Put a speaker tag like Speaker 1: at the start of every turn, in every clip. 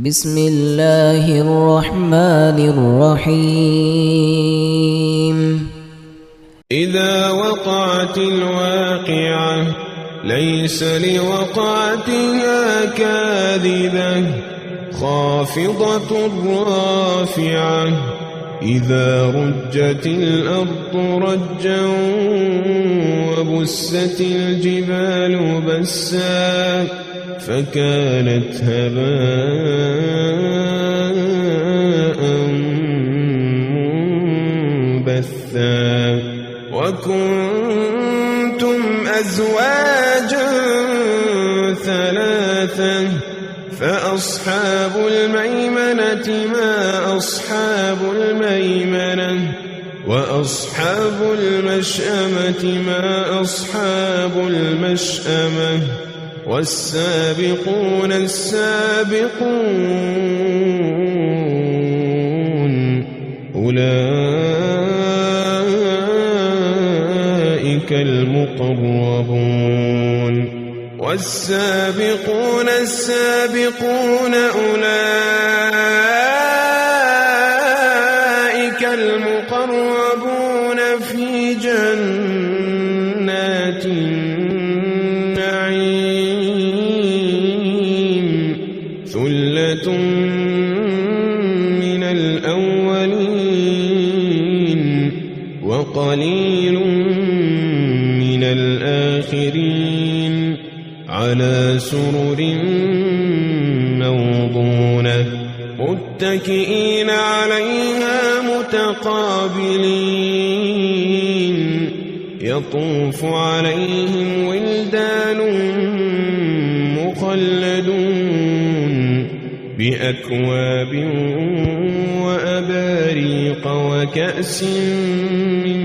Speaker 1: بسم الله الرحمن الرحيم.
Speaker 2: إذا وقعت الواقعة ليس لوقعتها كاذبة خافضة رافعة إذا رجت الأرض رجا وبست الجبال بسا فكانت هباء منبثا وكنتم أزواجا ثلاثا فأصحاب الميمنة ما أصحاب الميمنة وأصحاب المشأمة ما أصحاب المشأمة والسابقون السابقون أولئك المقربون والسابقون السابقون أولئك المقربون في جنات النعيم ثلة من الأولين وقليل من الآخرين على سرر موضونة متكئين عليها متقابلين يطوف عليهم ولدان مخلدون بأكواب وأباريق وكأس من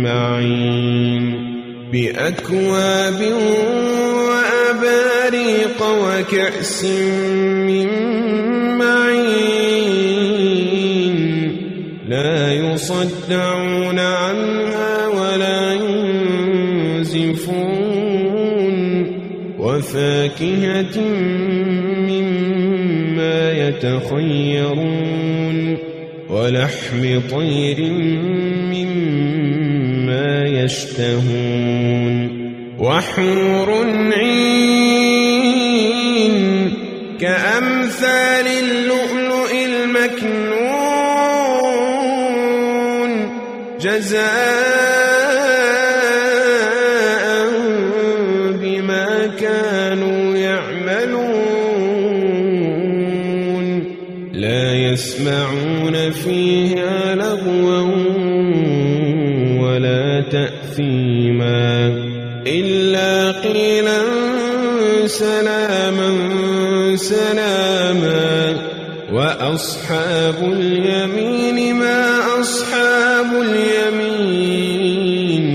Speaker 2: معين بأكواب وأباريق وكأس من معين لا يصدعون عنها ولا ينزفون وفاكهة مما يتخيرون ولحم طير مما يشتهون وحور عين كأمثال اللؤلؤ المكنون جزاء بما كانوا يعملون لا يسمعون فيها لغوا ولا تأثيما إلا قيلا سلاما سلاما وأصحاب اليمين ما أصحاب اليمين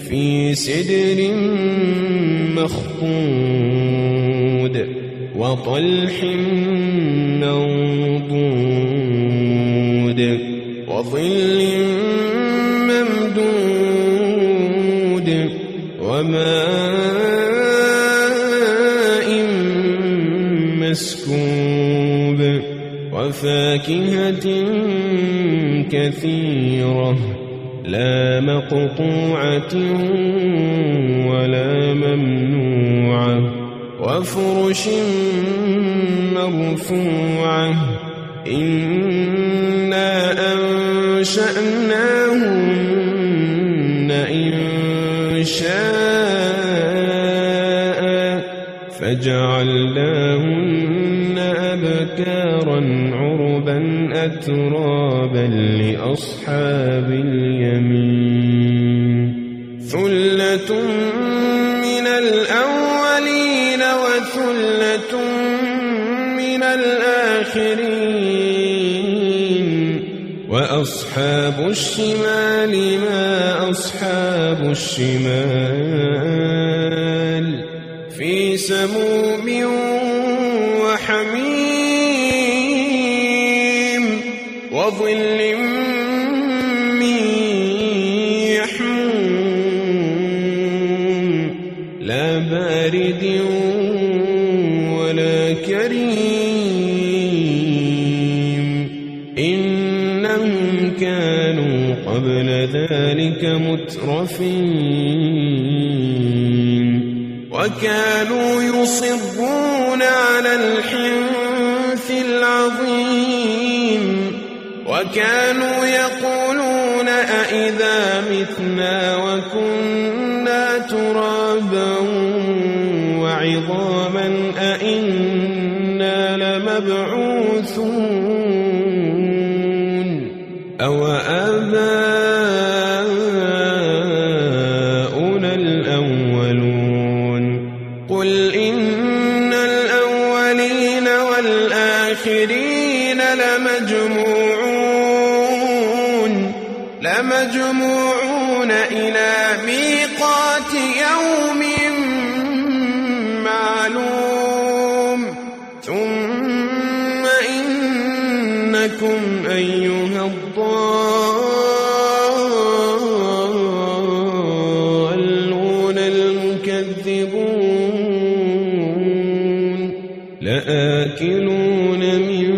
Speaker 2: في سدر مخضود وطلح منضود وظل ممدود وماء مسكوب وفاكهة كثيرة لا مقطوعة ولا ممنوعة وفرش مرفوعة إنا أنشأناهن إنشاء فجعلناهن أبكارا عربا أترابا لأصحاب اليمين ثلة من الأولين وثلة من الآخرين وأصحاب الشمال ما أصحاب الشمال في سموم وحميم وظل من يحموم لا بارد ولا كريم إنهم كانوا قبل ذلك مترفين وكانوا يصرون على الحنث العظيم وكانوا يقولون أئذا متنا وكنا ترابا وعظاما أئنا لمبعوثون أو آباؤنا الأولون قل إن الأولين والآخرين لمجموعون إلى ميقات يوم معلوم ثم إنكم أيها الضالون المكذبون لآكلون من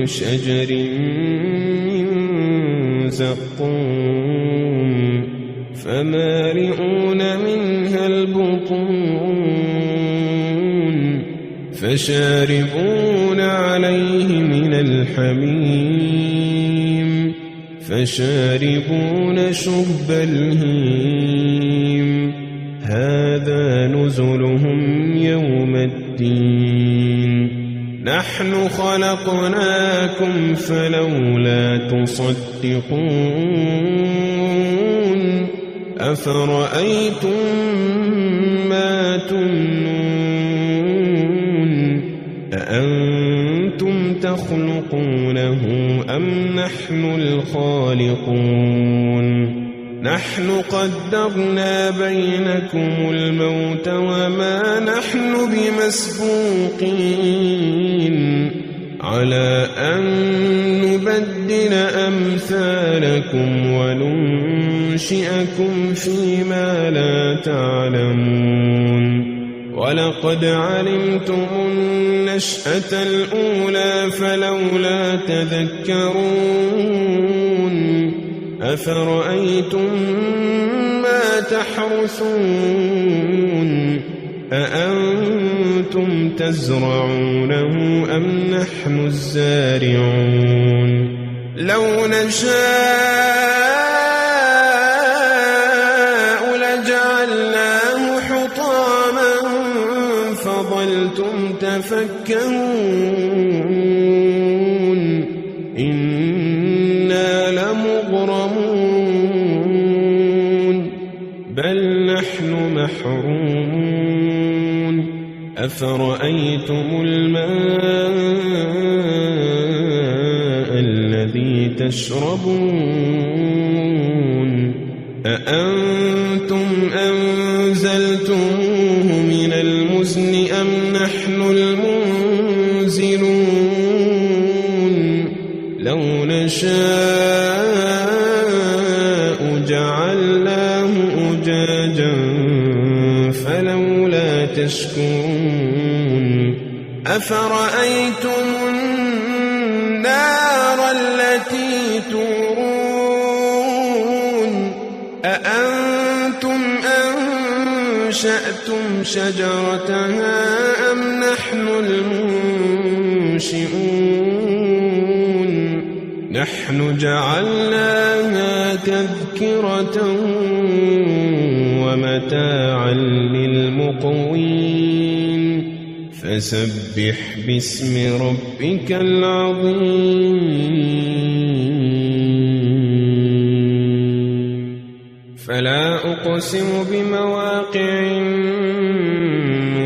Speaker 2: شجر من زقوم فمالئون منها البطون فشاربون عليه من الحميم فشاربون شرب الهيم هذا نزلهم يوم الدين نحن خلقناكم فلولا تصدقون أفرأيتم ما تمنون أأنتم تخلقونه أم نحن الخالقون نحن قدرنا بينكم الموت وما نحن بمسبوقين على أن نبدل أمثالكم وننشئكم فيما لا تعلمون ولقد علمتم النشأة الأولى فلولا تذكرون أفرأيتم ما تحرثون أأنتم تزرعونه أم نحن الزارعون لو نشاء لجعلناه حطاما فظلتم تفكهون إنا لمغرمون بل نحن محرومون أفرأيتم الماء الذي تشربون أأنتم أنزلتموه من المزن أم نحن المنزلون لو نشاء جعلناه أجاجا فلولا تشكرون أفرأيتم النار التي تورون أأنتم أنشأتم شجرتها أم نحن المنشئون نحن جعلناها تذكرة ومتاعا للمقوين فسبح باسم ربك العظيم فلا أقسم بمواقع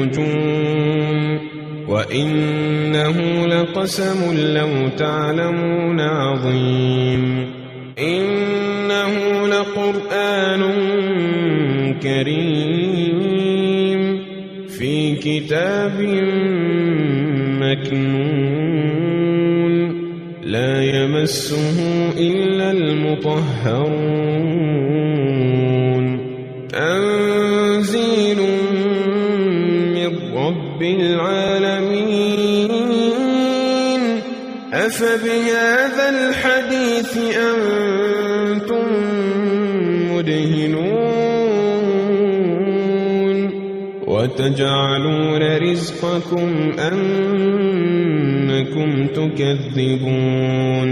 Speaker 2: النجوم وإنه لقسم لو تعلمون عظيم إنه لقرآن كريم في كتاب مكنون لا يمسه إلا المطهرون تنزيل من رب العالمين أفبهذا الحديث أنتم مدهنون وتجعلون رزقكم أنكم تكذبون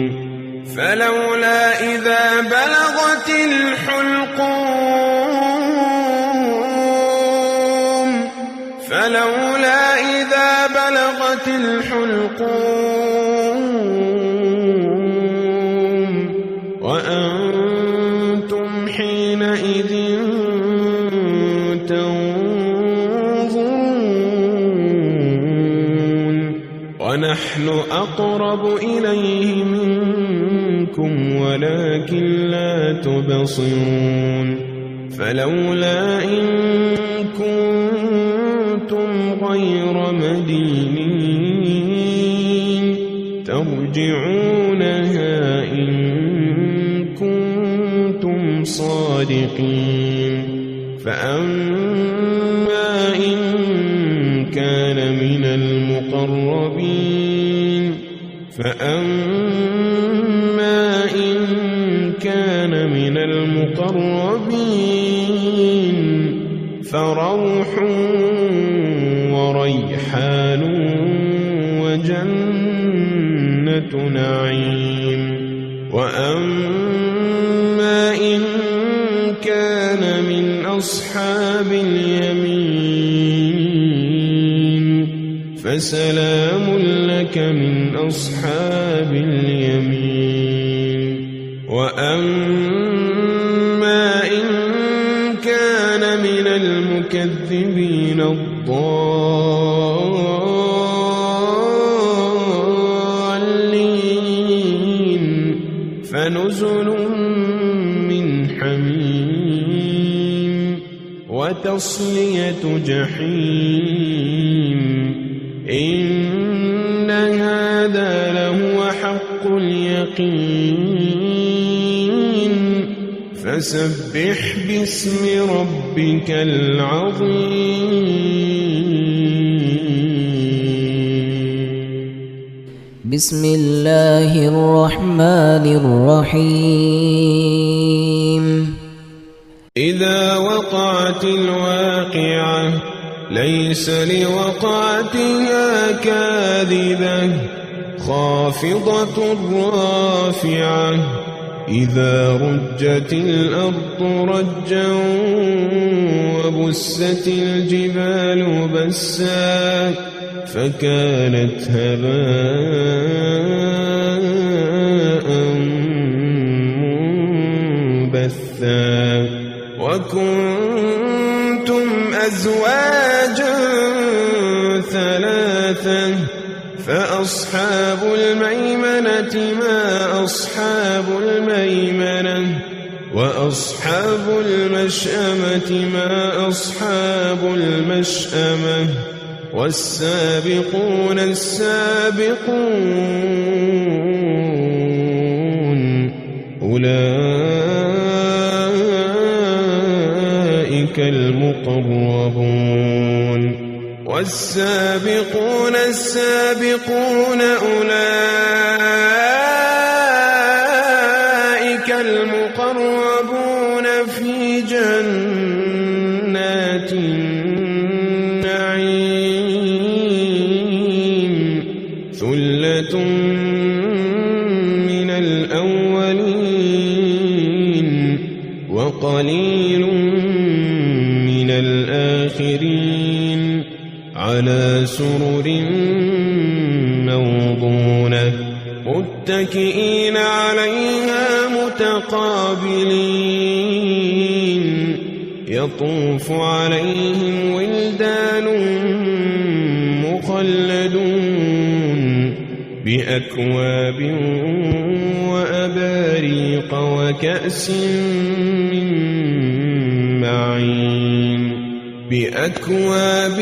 Speaker 2: فلولا إذا بلغت الحلقوم وأنتم حينئذ تنظرون ونحن أقرب إليه منكم ولكن لا تبصرون فلولا إن كنتم غير مدينين ترجعونها إن كنتم صادقين فأما إن كان من المقربين فروح وريحان وجنة نعيم وأما إن كان من أصحاب اليمين فسلام لك من أصحاب اليمين وأما إن كان من المكذبين الضالين فنزل من حميم وتصلية جحيم إن هذا لهو حق اليقين فسبح باسم ربك العظيم
Speaker 1: بسم الله الرحمن الرحيم
Speaker 2: إذا وقعت الواقعة ليس لوقعتها كاذبة خافضة رافعة إذا رجت الأرض رجا وبست الجبال بسا فكانت هباء منبثا وكنتم أزواجا ثلاثا فأصحاب الميمنة ما أصحاب الميمنة وأصحاب المشأمة ما أصحاب المشأمة والسابقون السابقون أولئك المقربون والسابقون السابقون أولئك المقربون في جنات النعيم ثلة من الأولين وقليل من الآخرين على سرر موضونة متكئين عليها متقابلين يطوف عليهم ولدان مخلدون بأكواب وأباريق وكأس من معين بأكواب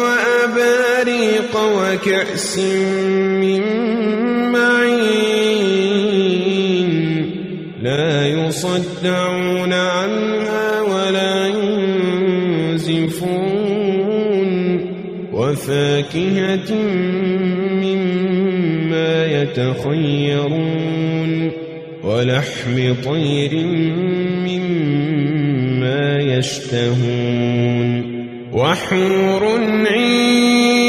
Speaker 2: وأباريق وكأس من معين لا يصدعون عنها ولا ينزفون وفاكهة مما مما يتخيرون ولحم طير مما يشتهون وحور عين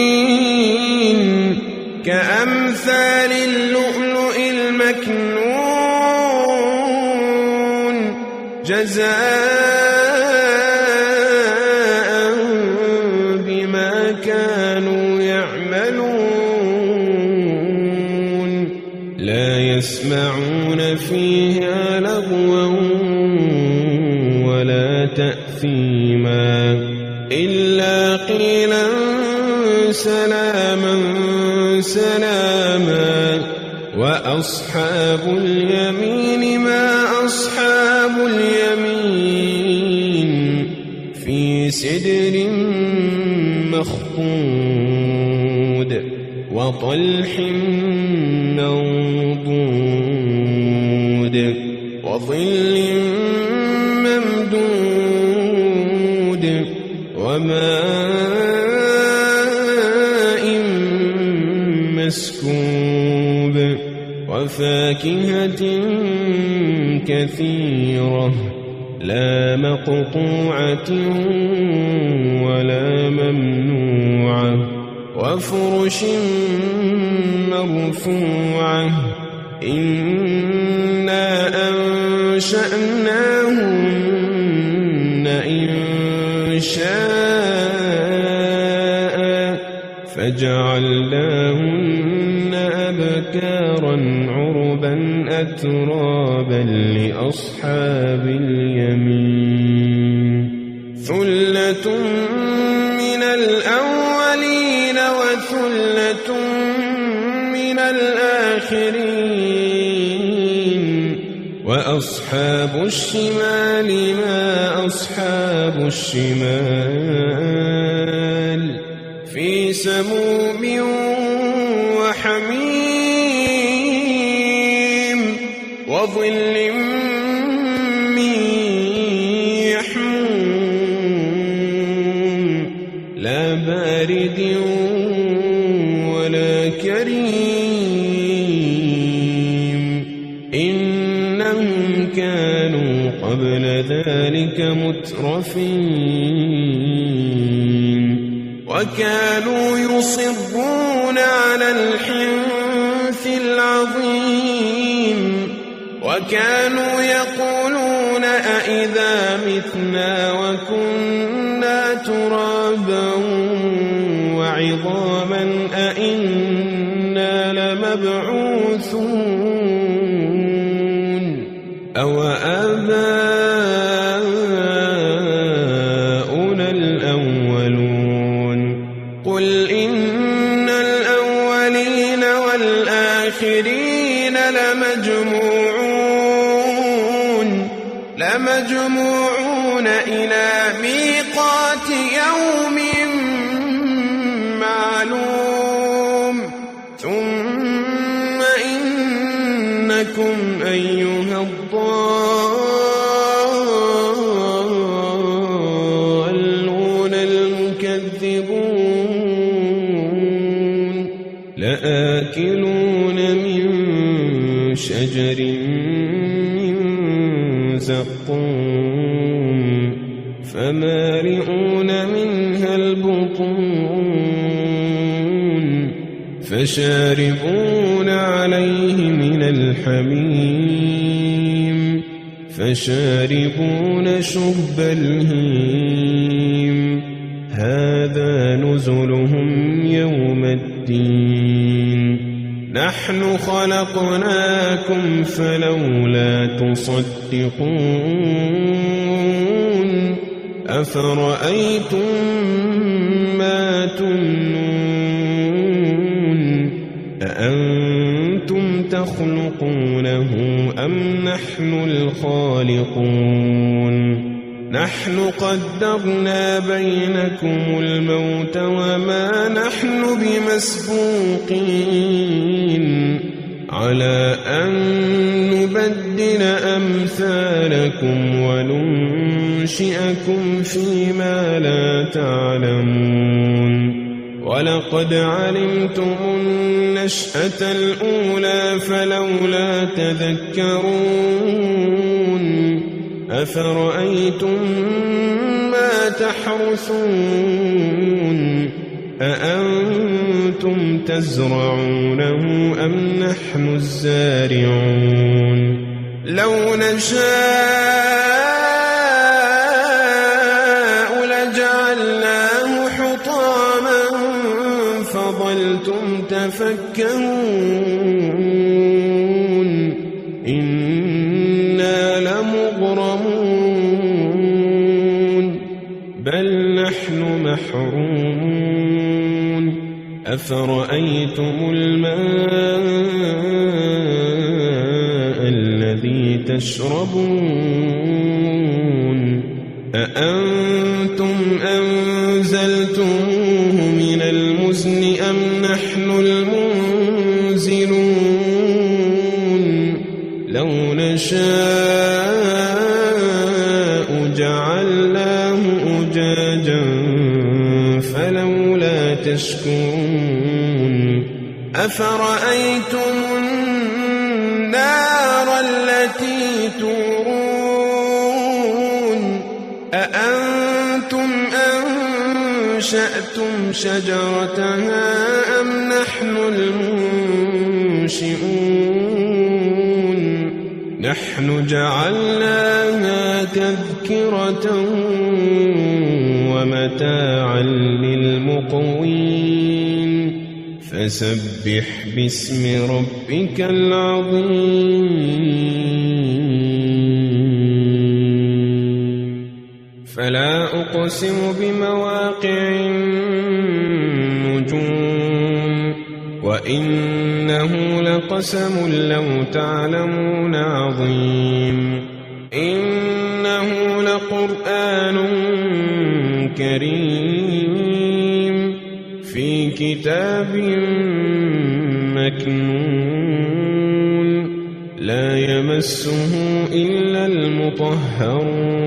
Speaker 2: كأمثال اللؤلؤ المكنون جزاء بما كانوا يعملون لا يسمعون فيها لغوا ولا تأثيما إلا قيلا سلاما سلاما وأصحاب اليمين ما أصحاب اليمين في سدر مخضود وطلح منضود وظل ممدود وماء مسكوب وفاكهة كثيرة لا مقطوعة ولا ممنوعة وفرش مرفوعة إنا أنشأناهن إنشاء فجعلناهن أبكارا عربا أترابا لأصحاب اليمين ثلة من الأولين وثلة من الآخرين وأصحاب الشمال ما أصحاب الشمال في سموم وحميم وظل من يحموم لا بارد ولا كريم إنهم كانوا قبل ذلك مترفين وكانوا يصرون على الحنث العظيم وكانوا يقولون أئذا متنا وكنا ترابا وعظاما أئنا لمبعوثون أو آباؤنا الأولون قل إن الأولين والآخرين لمجموعون إلى ميقات يوم معلوم ثم إنكم أيها الضالون المكذبون لآكلون من شجر من زقوم فمالئون منها البطون فشاربون عليه من الحميم فشاربون شرب الهيم هذا نزلهم يوم الدين نحن خلقناكم فلولا تصدقون أفرأيتم ما تمنون أأنتم تخلقونه أم نحن الخالقون نحن قدرنا بينكم الموت وما نحن بمسبوقين على أن نبدل أمثالكم وننشئكم فيما لا تعلمون ولقد علمتم النشأة الأولى فلولا تذكرون أفرأيتم ما تحرثون أأنتم تزرعونه أم نحن الزارعون لو نشاء لجعلناه حطاما فظلتم تفكهون إنا لمغرمون بل نحن محرومون أفرأيتم الماء الذي تشربون أأنتم أنزلتموه من المزن أم نحن المنزلون لو نشاء جعلناه أجاجا فلولا تشكرون أفرأيتم النار التي تورون أأنتم أنشأتم شجرتها أم نحن المنشئون نحن جعلناها تذكرة ومتاعا للمقوين فسبح باسم ربك العظيم فلا أقسم بمواقع النجوم وإنه لقسم لو تعلمون عظيم إنه لقرآن كريم في كتاب مكنون لا يمسه إلا المطهرون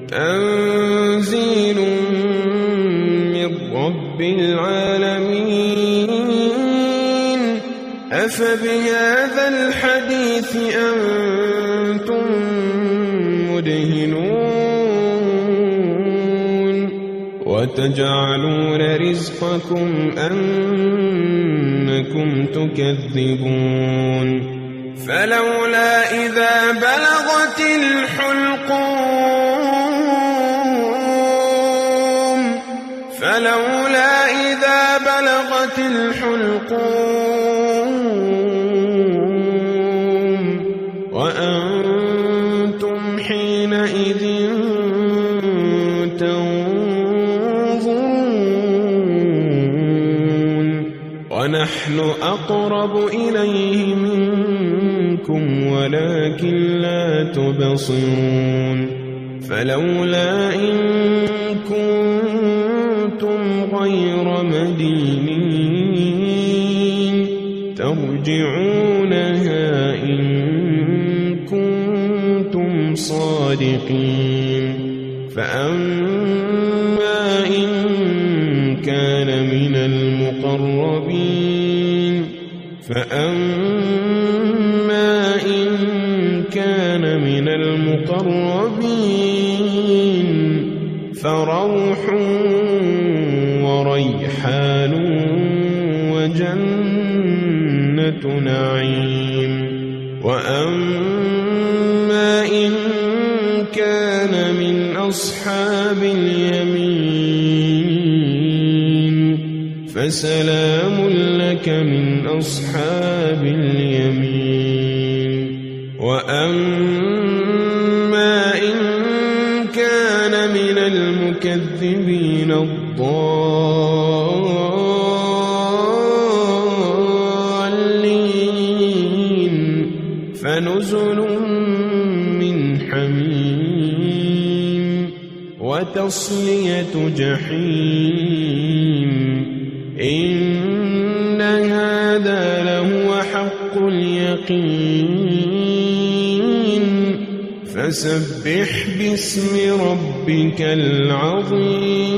Speaker 2: تنزيل من رب العالمين أفبهذا الحديث أنتم مدهنون وتجعلون رزقكم أنكم تكذبون فلولا إذا بلغت الحلقوم وأنتم حينئذ تنظرون ونحن أقرب إليه منكم ولكن لا تبصرون فلولا إن كنتم غير مدينين ترجعونها إن كنتم صادقين فأما إن كان من المقربين فروح وريحان وجنة نعيم وأما إن كان من أصحاب اليمين فسلام لك من أصحاب اليمين وأما إن كان من المكذبين الضالين فنزل من حميم وتصلية جحيم إن هذا لهو حق اليقين فسبح باسم ربك العظيم